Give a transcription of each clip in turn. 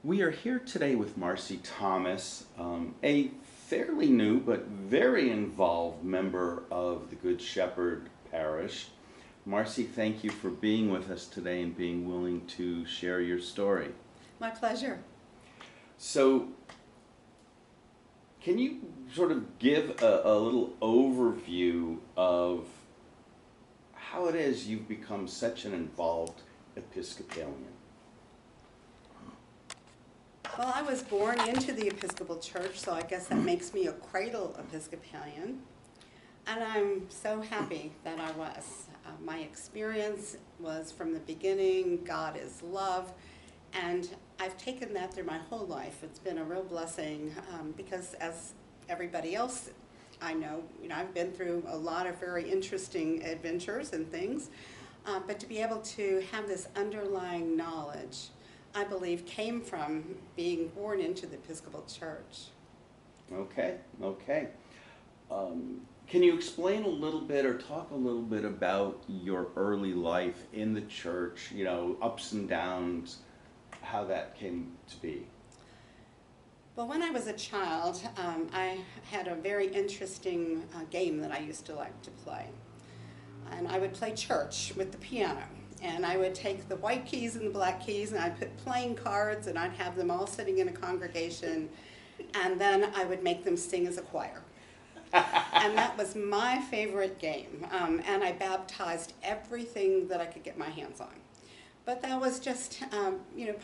We are here today with Marci Thomas, a fairly new but very involved member of the Good Shepherd Parish. Marci, thank you for being with us today and being willing to share your story. My pleasure. So, can you sort of give a little overview of how it is you've become such an involved Episcopalian? Well, I was born into the Episcopal Church, so I guess that makes me a cradle Episcopalian. And I'm so happy that I was. My experience was from the beginning, God is love, and I've taken that through my whole life. It's been a real blessing because as everybody else I know, I've been through a lot of very interesting adventures and things, but to be able to have this underlying knowledge, I believe, came from being born into the Episcopal Church. Okay. Can you explain a little bit or talk a little bit about your early life in the church, ups and downs, how that came to be? Well, when I was a child, I had a very interesting game that I used to like to play. And I would play church with the piano. And I would take the white keys and the black keys, and I'd put playing cards, and I'd have them all sitting in a congregation, and then I would make them sing as a choir. And that was my favorite game. And I baptized everything that I could get my hands on. But that was just,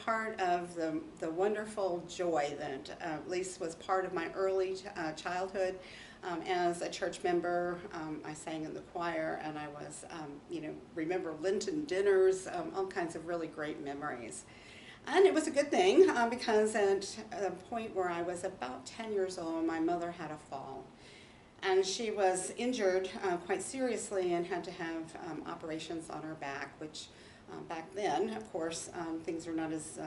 part of the wonderful joy that at least was part of my early childhood. As a church member, I sang in the choir, and I was, remember Lenten dinners, all kinds of really great memories. And it was a good thing because at a point where I was about 10 years old, my mother had a fall. And she was injured quite seriously and had to have operations on her back, which back then, of course, things were not as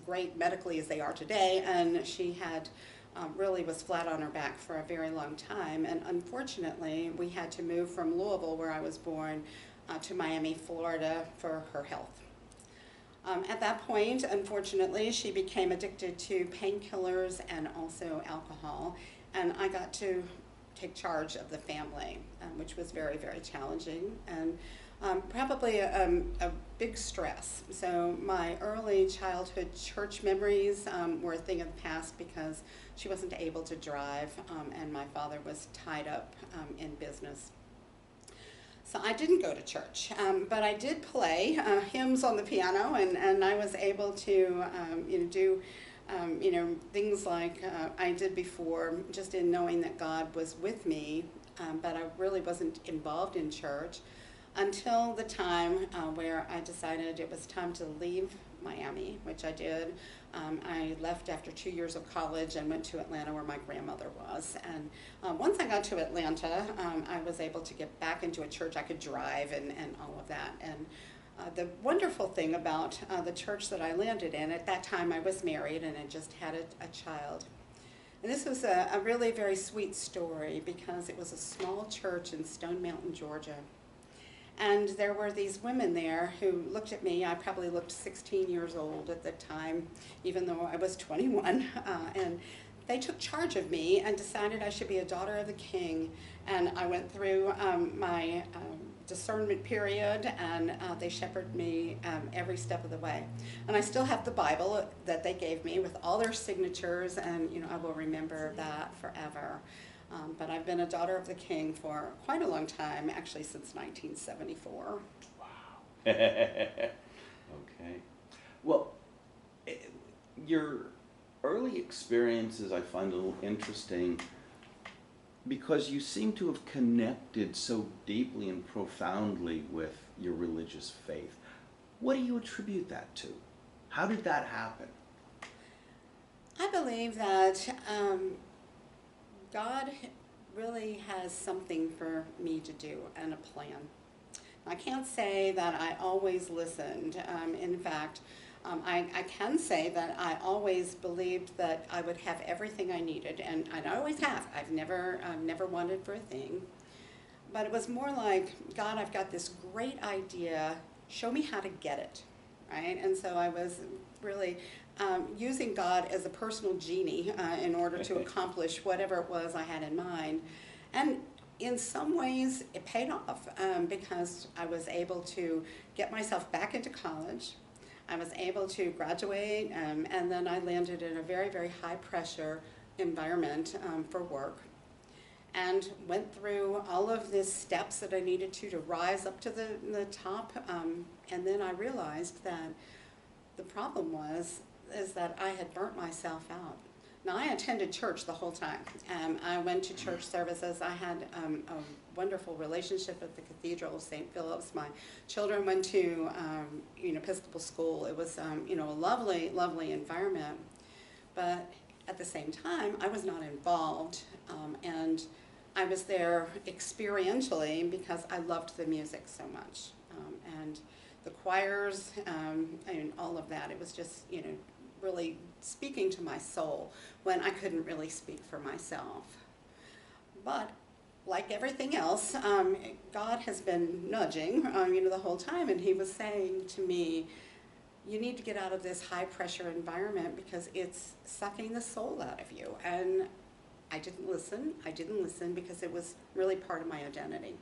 great medically as they are today, and she had really was flat on her back for a very long time. And unfortunately, we had to move from Louisville, where I was born, to Miami, Florida for her health. At that point, unfortunately, she became addicted to painkillers and also alcohol, and I got to take charge of the family, which was very, very challenging and probably a big stress. So my early childhood church memories were a thing of the past because she wasn't able to drive and my father was tied up in business. So I didn't go to church, but I did play hymns on the piano, and I was able to do things like I did before, just in knowing that God was with me, but I really wasn't involved in church until the time where I decided it was time to leave Miami, which I did. I left after 2 years of college and went to Atlanta, where my grandmother was. And once I got to Atlanta, I was able to get back into a church. I could drive and all of that. And the wonderful thing about the church that I landed in, at that time I was married and I just had a child. And this was a really very sweet story because it was a small church in Stone Mountain, Georgia. And there were these women there who looked at me. I probably looked 16 years old at the time, even though I was 21. And they took charge of me and decided I should be a daughter of the King. And I went through my discernment period, and they shepherded me every step of the way. And I still have the Bible that they gave me with all their signatures, and I will remember that forever. But I've been a daughter of the King for quite a long time, actually since 1974. Wow. Okay. Well, your early experiences I find a little interesting because you seem to have connected so deeply and profoundly with your religious faith. What do you attribute that to? How did that happen? I believe that God really has something for me to do and a plan. I can't say that I always listened. In fact, I can say that I always believed that I would have everything I needed, and I always have. I've never wanted for a thing. But it was more like, God, I've got this great idea. Show me how to get it. right? And so I was really using God as a personal genie in order to accomplish whatever it was I had in mind. And in some ways, it paid off because I was able to get myself back into college. I was able to graduate, and then I landed in a very, very high pressure environment for work, and went through all of the steps that I needed to rise up to the top. And then I realized that the problem is that I had burnt myself out. Now, I attended church the whole time. I went to church services. I had a wonderful relationship at the Cathedral of St. Philip's. My children went to Episcopal school. It was a lovely, lovely environment. But at the same time, I was not involved, and I was there experientially because I loved the music so much, and the choirs, and all of that. It was just, really speaking to my soul when I couldn't really speak for myself. But like everything else, God has been nudging, the whole time, and He was saying to me, you need to get out of this high pressure environment because it's sucking the soul out of you. And I didn't listen. I didn't listen because it was really part of my identity.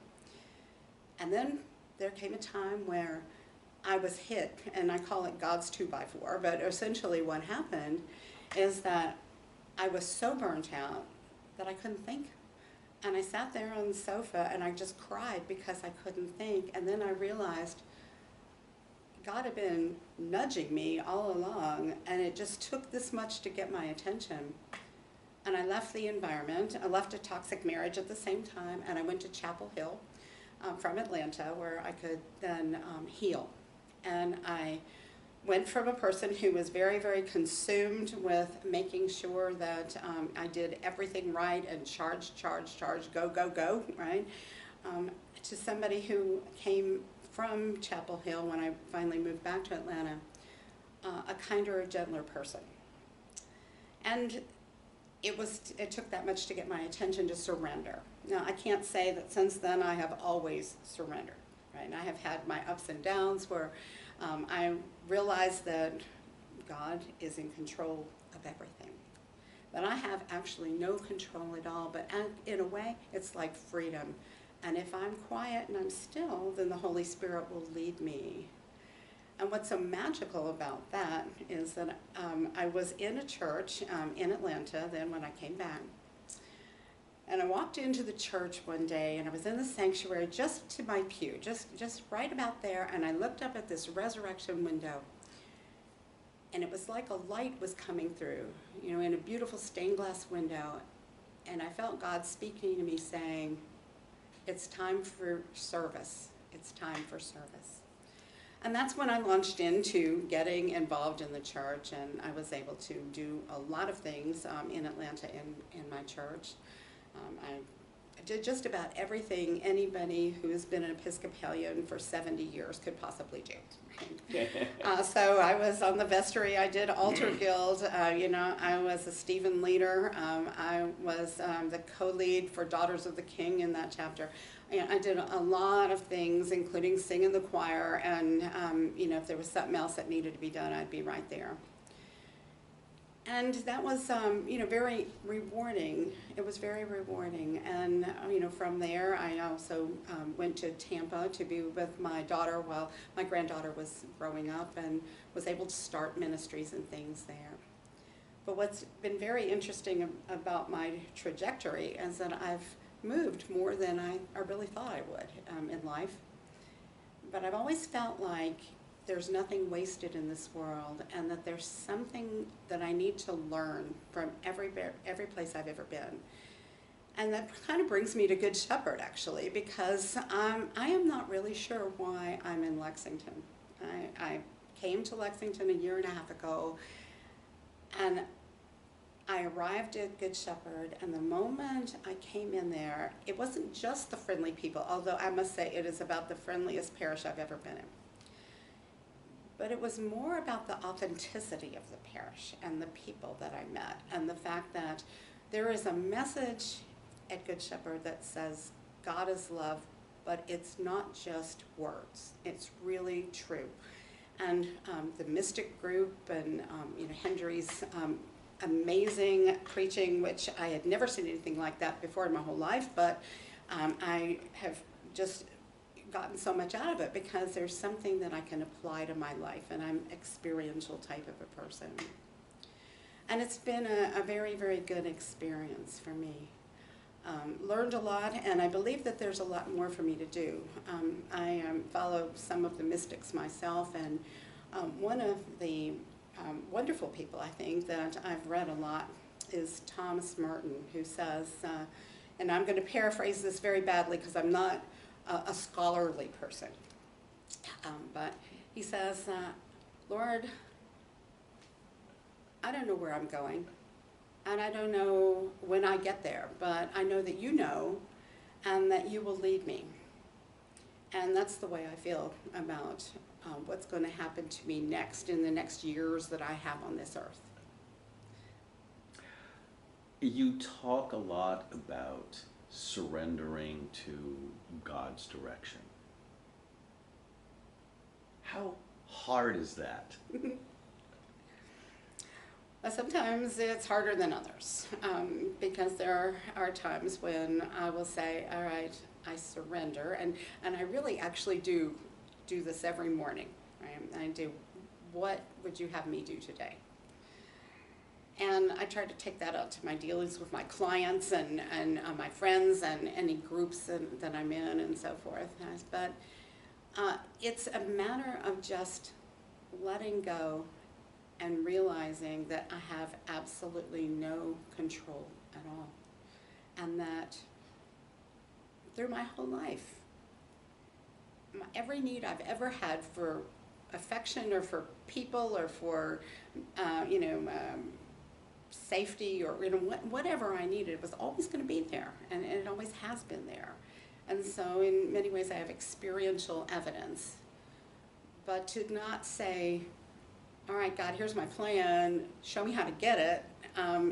And then there came a time where I was hit, and I call it God's 2x4, but essentially what happened is that I was so burnt out that I couldn't think. And I sat there on the sofa and I just cried because I couldn't think. And then I realized God had been nudging me all along, and it just took this much to get my attention. And I left the environment. I left a toxic marriage at the same time, and I went to Chapel Hill from Atlanta, where I could then heal. And I went from a person who was very, very consumed with making sure that I did everything right and charge, go, go, go, right? To somebody who came from Chapel Hill when I finally moved back to Atlanta, a kinder, gentler person. And it took that much to get my attention to surrender. Now, I can't say that since then I have always surrendered, right? And I have had my ups and downs where I realized that God is in control of everything. That I have actually no control at all, but in a way, it's like freedom. And if I'm quiet and I'm still, then the Holy Spirit will lead me. And what's so magical about that is that I was in a church in Atlanta then when I came back. And I walked into the church one day, and I was in the sanctuary just to my pew, just right about there, and I looked up at this resurrection window. And it was like a light was coming through, in a beautiful stained glass window. And I felt God speaking to me saying, it's time for service. It's time for service. And that's when I launched into getting involved in the church, and I was able to do a lot of things in Atlanta in my church. I did just about everything anybody who has been an Episcopalian for 70 years could possibly do. So I was on the vestry, I did altar guild, I was a Stephen leader, I was the co-lead for Daughters of the King in that chapter. I did a lot of things, including sing in the choir, and if there was something else that needed to be done, I'd be right there. And that was, very rewarding. It was very rewarding. And, from there, I also went to Tampa to be with my daughter while my granddaughter was growing up, and was able to start ministries and things there. But what's been very interesting about my trajectory is that I've moved more than I really thought I would in life. But I've always felt like there's nothing wasted in this world, and that there's something that I need to learn from every place I've ever been. And that kind of brings me to Good Shepherd, actually, because I am not really sure why I'm in Lexington. I came to Lexington a year and a half ago, and I arrived at Good Shepherd, and the moment I came in there, it wasn't just the friendly people, although I must say it is about the friendliest parish I've ever been in. But it was more about the authenticity of the parish and the people that I met, and the fact that there is a message at Good Shepherd that says God is love, but it's not just words. It's really true. and the Mystic group, and Hendry's amazing preaching, which I had never seen anything like that before in my whole life, but I have just gotten so much out of it because there's something that I can apply to my life, and I'm experiential type of a person. And it's been a very, very good experience for me. Learned a lot, and I believe that there's a lot more for me to do. I follow some of the mystics myself, and one of the wonderful people, I think, that I've read a lot is Thomas Merton, who says, and I'm going to paraphrase this very badly because I'm not a scholarly person, but he says, Lord, I don't know where I'm going, and I don't know when I get there, but I know that you know, and that you will lead me. And that's the way I feel about what's going to happen to me next in the next years that I have on this earth. You talk a lot about surrendering to God's direction. How hard is that? Sometimes it's harder than others, because there are times when I will say, all right, I surrender, and I really actually do this every morning, right? I do, what would you have me do today? And I try to take that out to my dealings with my clients and my friends and any groups that I'm in and so forth. But it's a matter of just letting go and realizing that I have absolutely no control at all. And that through my whole life, every need I've ever had for affection or for people or for, safety or whatever I needed was always going to be there, and it always has been there. And so in many ways I have experiential evidence. But to not say, all right, God, here's my plan, show me how to get it,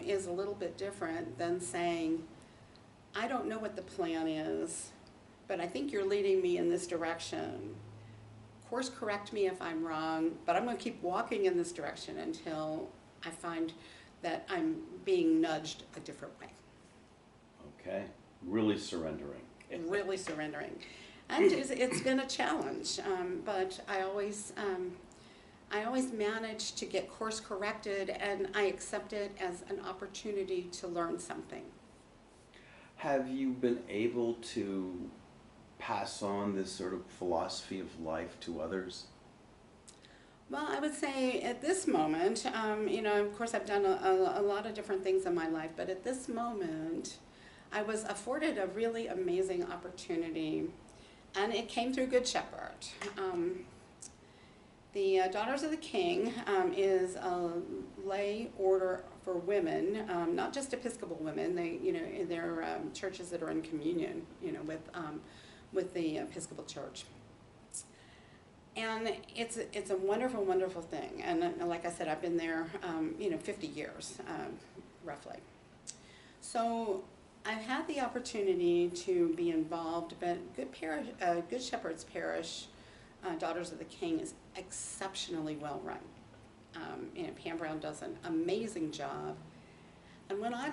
is a little bit different than saying, I don't know what the plan is, but I think you're leading me in this direction. Course correct me if I'm wrong, but I'm going to keep walking in this direction until I find that I'm being nudged a different way. Okay, really surrendering. Really surrendering. And it's been a challenge, but I always manage to get course corrected, and I accept it as an opportunity to learn something. Have you been able to pass on this sort of philosophy of life to others? Well, I would say at this moment, of course I've done a lot of different things in my life, but at this moment, I was afforded a really amazing opportunity, and it came through Good Shepherd. The Daughters of the King is a lay order for women, not just Episcopal women. They're churches that are in communion, with the Episcopal Church. And it's a wonderful, wonderful thing. And like I said, I've been there, 50 years, roughly. So I've had the opportunity to be involved, but Good Shepherd's Parish, Daughters of the King, is exceptionally well run. Pam Brown does an amazing job. And when I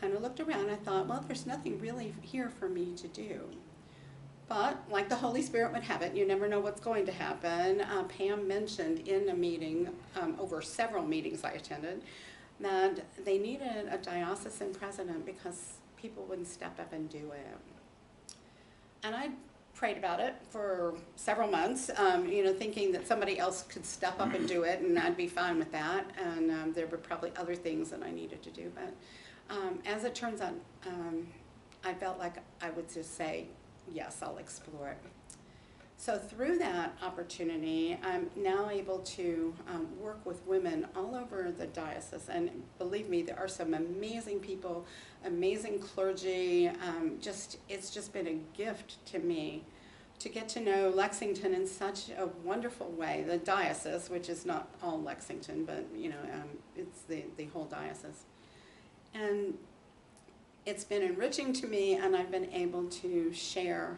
kind of looked around, I thought, well, there's nothing really here for me to do. But like the Holy Spirit would have it, you never know what's going to happen. Pam mentioned in a meeting, over several meetings I attended, that they needed a diocesan president because people wouldn't step up and do it. And I prayed about it for several months, thinking that somebody else could step up and do it, and I'd be fine with that. And there were probably other things that I needed to do. But as it turns out, I felt like I would just say, yes, I'll explore it. So through that opportunity, I'm now able to work with women all over the diocese. And believe me, there are some amazing people, amazing clergy. It's just been a gift to me to get to know Lexington in such a wonderful way. The diocese, which is not all Lexington, but it's the whole diocese. And it's been enriching to me, and I've been able to share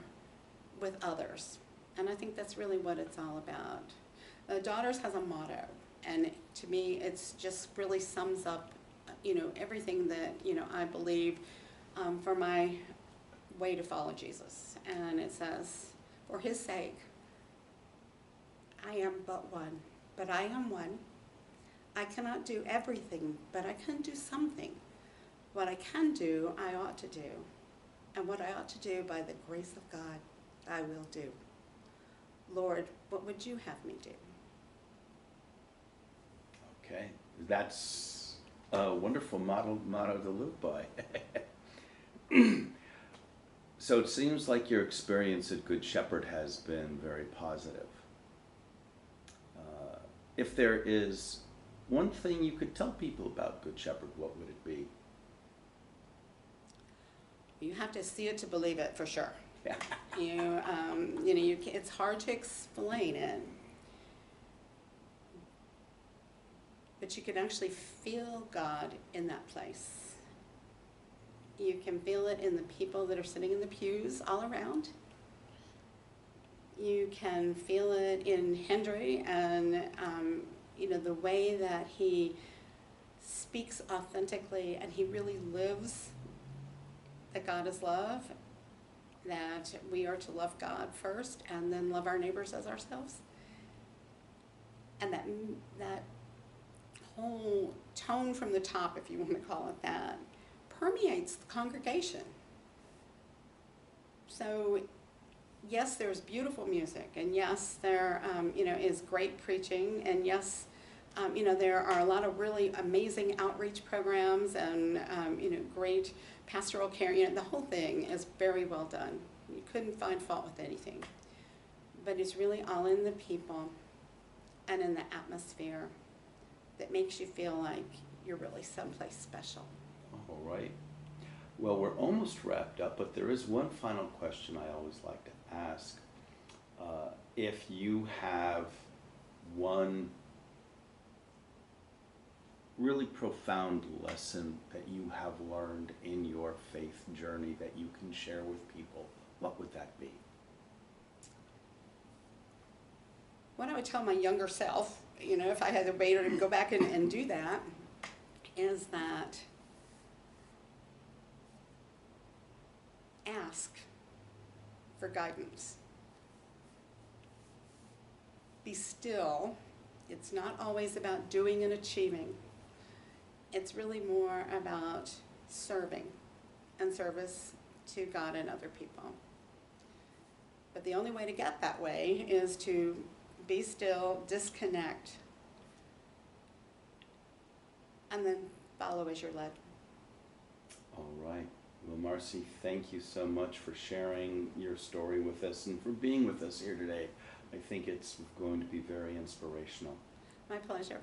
with others. And I think that's really what it's all about. Daughters has a motto, and to me, it's just really sums up, everything that, I believe for my way to follow Jesus. And it says, for his sake, I am but one, but I am one. I cannot do everything, but I can do something. What I can do, I ought to do. And what I ought to do by the grace of God, I will do. Lord, what would you have me do? Okay, that's a wonderful motto to live by. So it seems like your experience at Good Shepherd has been very positive. If there is one thing you could tell people about Good Shepherd, what would it be? You have to see it to believe it, for sure. Yeah. It's hard to explain it, but you can actually feel God in that place. You can feel it in the people that are sitting in the pews all around. You can feel it in Hendry and, the way that he speaks authentically and he really lives that God is love, that we are to love God first and then love our neighbors as ourselves. And that whole tone from the top, if you want to call it that, permeates the congregation. So yes, there's beautiful music, and yes, there is great preaching, and yes, there are a lot of really amazing outreach programs and great pastoral care. The whole thing is very well done. You couldn't find fault with anything. But it's really all in the people and in the atmosphere that makes you feel like you're really someplace special. All right. Well, we're almost wrapped up, but there is one final question I always like to ask. If you have one really profound lesson that you have learned in your faith journey that you can share with people, what would that be? What I would tell my younger self, if I had the way to go back and do that, is that ask for guidance. Be still. It's not always about doing and achieving. It's really more about serving and service to God and other people. But the only way to get that way is to be still, disconnect, and then follow as you're led. All right. Well, Marci, thank you so much for sharing your story with us and for being with us here today. I think it's going to be very inspirational. My pleasure.